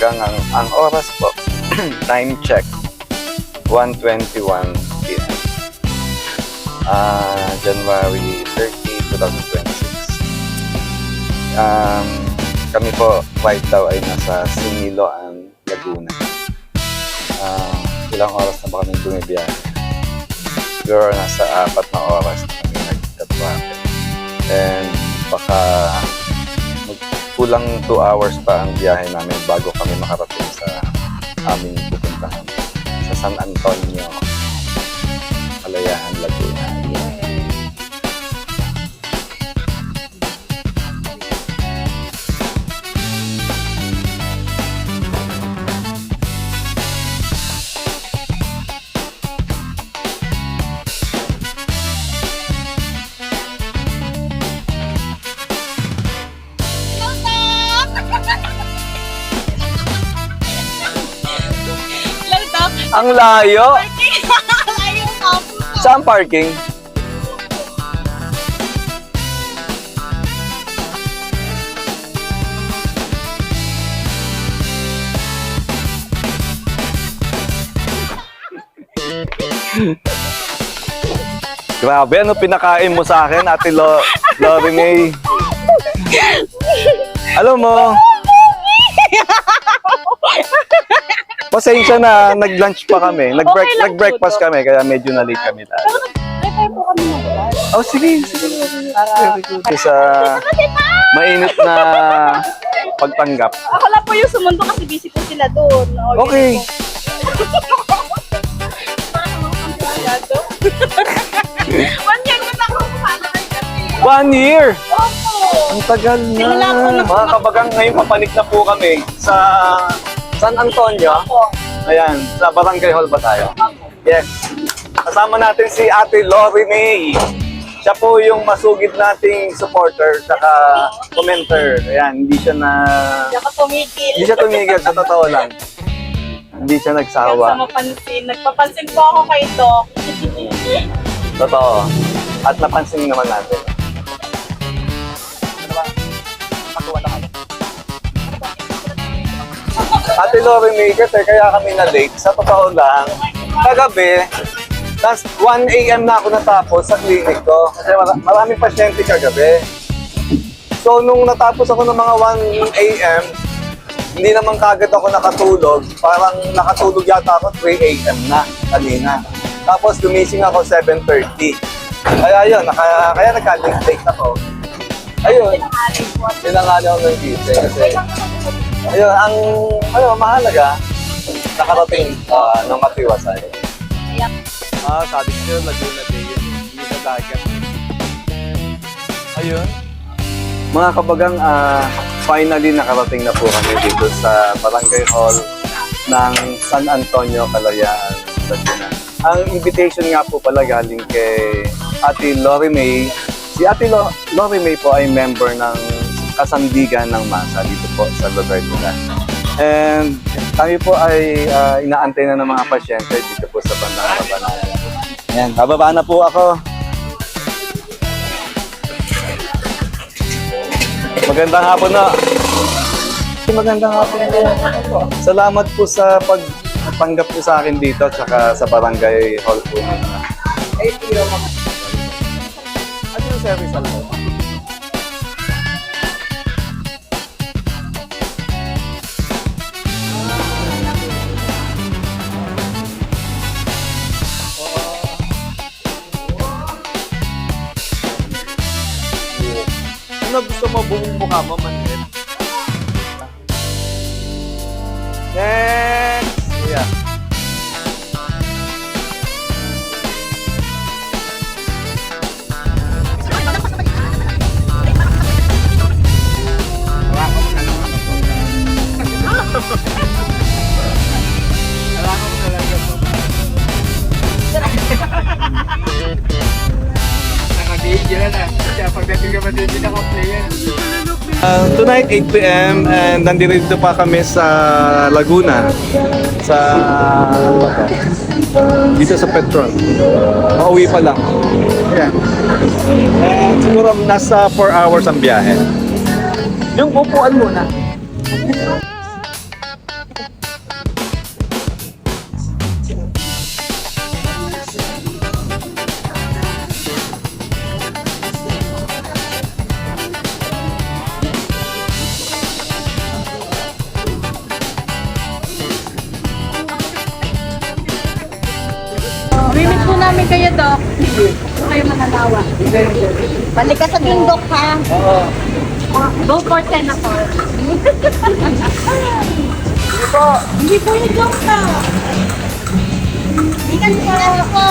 kabagang ang oras po, time check, 1:21 p.m. January 30, 2026. Kami po, right daw ay nasa Siniloan, Laguna. Ilang oras na ba kami bumibiyahe? Siguro nasa 4 na oras na kami nagtatwape. And baka kulang 2 hours pa ang biyahe namin bago kami makarating sa aming pupuntahan sa San Antonio, Kalayaan, Laguna. Ang layo! Layo ka po. Saan parking? Grabe, ano pinakain mo sa akin, Ate Lori May? Alam mo, pasensya na, nag-lunch pa kami. Nag-breakfast kami, kaya medyo na-late kami lahat. Try po kami mag-lunch. Oh, sige. Very good. Sa mainit na pagtanggap. Ako lang po yung sumundo kasi busy po sila doon. Okay. One year ko na ako kumana kay Kapi. 1 year! Opo. Ang tagal Simula po na. na- Mga kabagang, ngayon papanik na po kami sa San Antonio. Opo. Ayan, sa Barangay Hall ba tayo? Yes. Kasama natin si Ate Lori May. Siya po yung masugid nating supporter saka commenter. Ayan, hindi siya Hindi ako tumigil. tumigil, sa totoo lang. Hindi siya Hanggang sa nagsawa. mapansin. Nagpapansin po ako kay Doc. Totoo. At napansin naman natin. Ate Lori May, kasi kaya kami na late. Sa totoo lang, kagabi, last 1 a.m. na ako natapos sa clinic ko. Kasi maraming pasyente kagabi. So, nung natapos ako ng mga 1 a.m., hindi naman kagad ako nakatulog. Parang nakatulog yata ako 3 a.m. na kanina. Tapos gumising ako 7:30. Kaya yun, kaya nagka-late ako. Ayun, sinangali ako ng gising kasi ayun, ang mahalaga, nakarating ng matiwasay. Sabi ko, Laguna Bay yun. Hindi sa dagat. Ayun. Mga kabagang, finally nakarating na po kami dito sa Barangay Hall ng San Antonio, Kalayaan, Laguna. Ang invitation nga po pala galing kay Ate Lori May. Si Ate Lori May po ay member ng kasandigan ng masa dito po sa lugar nila. And kami po ay inaantay na ng mga pasyente dito po sa bandang Kabanata. Ayan, bababa na po ako. Magandang hapon na. Magandang hapon po. Salamat po sa pagtanggap po sa akin dito at saka sa barangay hall po. Ano yung service alam? Ano gusto mo buong mukha mo, manhit? Next! Yeah. Tonight, 8 p.m. and nandito pa kami sa Laguna. Dito sa Petron. Pauwi pa lang. Ayan. And siguro nasa 4 hours ang biyahe. Yung upuan muna. Balik kayo, Doc. Huwag kayo mananawa. Balik ka sa bundok, ha? Oo. Go for senator. Sige po. Hindi po yung joke na. Hindi ka po.